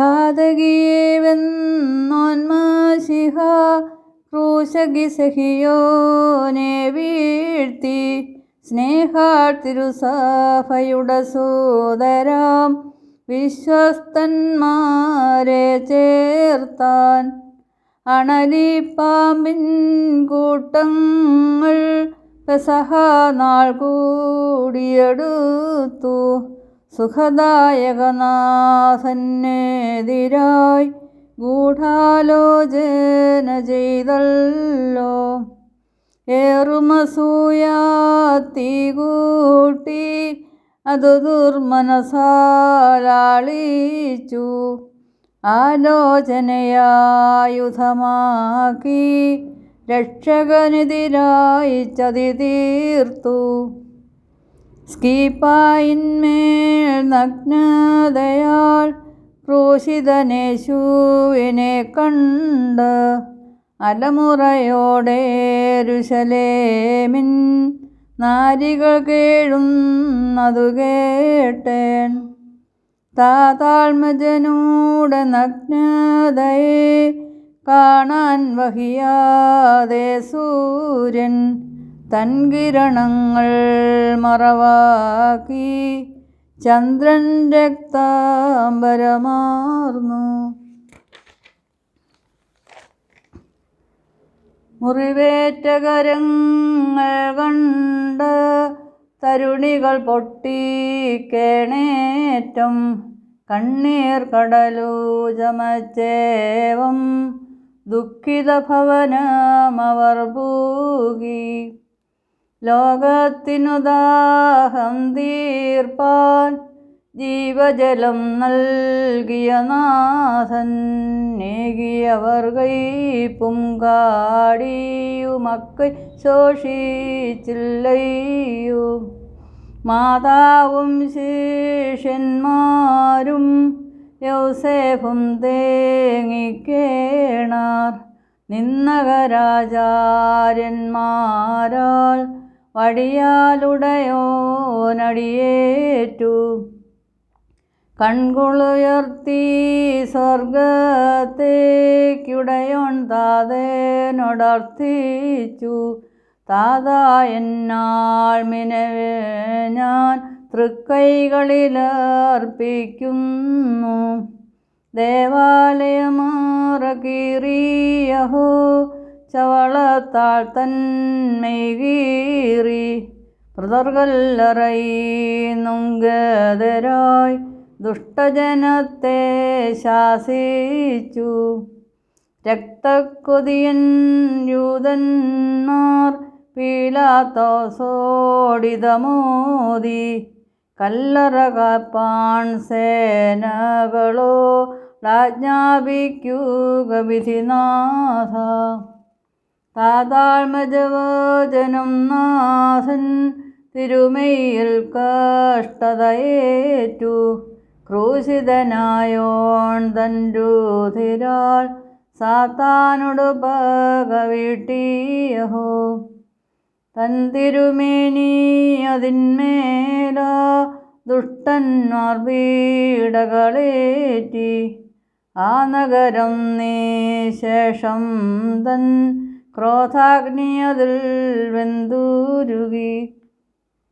ഘാതകിയേവെന്നോന്മശിഹ ക്രൂശകി സഹിയോനെ വീഴ്ത്തി സ്നേഹാൽ തിരുസഭയുടെ സോദരാം വിശ്വസ്തന്മാരെ ചേർത്താൻ. അണലിപ്പാമ്പിൻ കൂട്ടങ്ങൾ പെസഹ നാൾ കൂടിയെടുത്തു. സുഖദായകനാഥനെതിരായി ഗൂഢാലോചന ചെയ്തല്ലോ. ഏറുമസൂയാത്തി കൂട്ടി അതു ദുർമനസാലാളിച്ചു. ആലോചനയായുധമാക്കി രക്ഷകനെതിരായി ചതി തീർത്തു. സ്കീപ്പായിന്മേൽ നഗ്നതയാൽ ക്രൂശിതനേശുവിനെ കണ്ട് അലമുറയോടെ യെരൂശലേമിൻ നാരികൾ കേഴുന്നതു കേട്ടേൻ. താതാത്മജനൂടെ നഗ്നതയെ കാണാൻ വഹിയാതെ സൂര്യൻ തൻ കിരണങ്ങൾ മറവാക്കി. ചന്ദ്രൻ രക്താംബരമാർന്നു. മുറിവേറ്റ കരങ്ങൾ കണ്ട് തരുണികൾ പൊട്ടിക്കേണേറ്റം. കണ്ണീർ കടലു ചമച്ചേവം ദുഃഖിത ഭവനമവർ പൂകി. ലോകത്തിനു ദാഹം തീർപ്പാൻ ജീവജലം നൽകിയ നാഥൻ നേകിയവർ കൈപ്പും കാടിയുമക്കൈ ശോഷിച്ചില്ലയോ. മാതാവും ശിഷ്യന്മാരും യൗസേഫും തേങ്ങിക്കേണാർ. നിന്നകരാചാര്യന്മാരാൽ വടിയാലുടയോനടിയേറ്റു. കൺകുളുയർത്തി സ്വർഗത്തേക്കുടയോൻ താതേനോടർത്ഥിച്ചു. താതാ, എന്നാൾ മിനവേ ഞാൻ തൃക്കൈകളിലർപ്പിക്കുന്നു. ദേവാലയമാറകീറിയഹോ ചവളത്താൽ തന്മൈ കീറി. പ്രതർകല്ലറയുന്നുങ്കതരായി ദുഷ്ടജനത്തെ ശാസിച്ചു. രക്തക്കൊതിയൻ യൂതന്മാർ പീലാത്തോസോടിതമോദി. കല്ലറ കാപ്പാൻ സേനകളോ ആജ്ഞാപിക്കുക വിധിനാഥ. താതാത്മജവചനം നാഥൻ തിരുമയിൽ കഷ്ടതയേറ്റു. ക്രൂശിതനായോൺ തൻ രുധിരാൽ സാത്താനോട് പകവീട്ടിയഹോ. തൻ തിരുമേനി അതിന്മേലാ ദുഷ്ടന്മാർ പീഡകളേറ്റി. ആ നഗരം നിശേഷം തൻ ക്രോധാഗ്നി അതിൽ വെന്തുരുകി.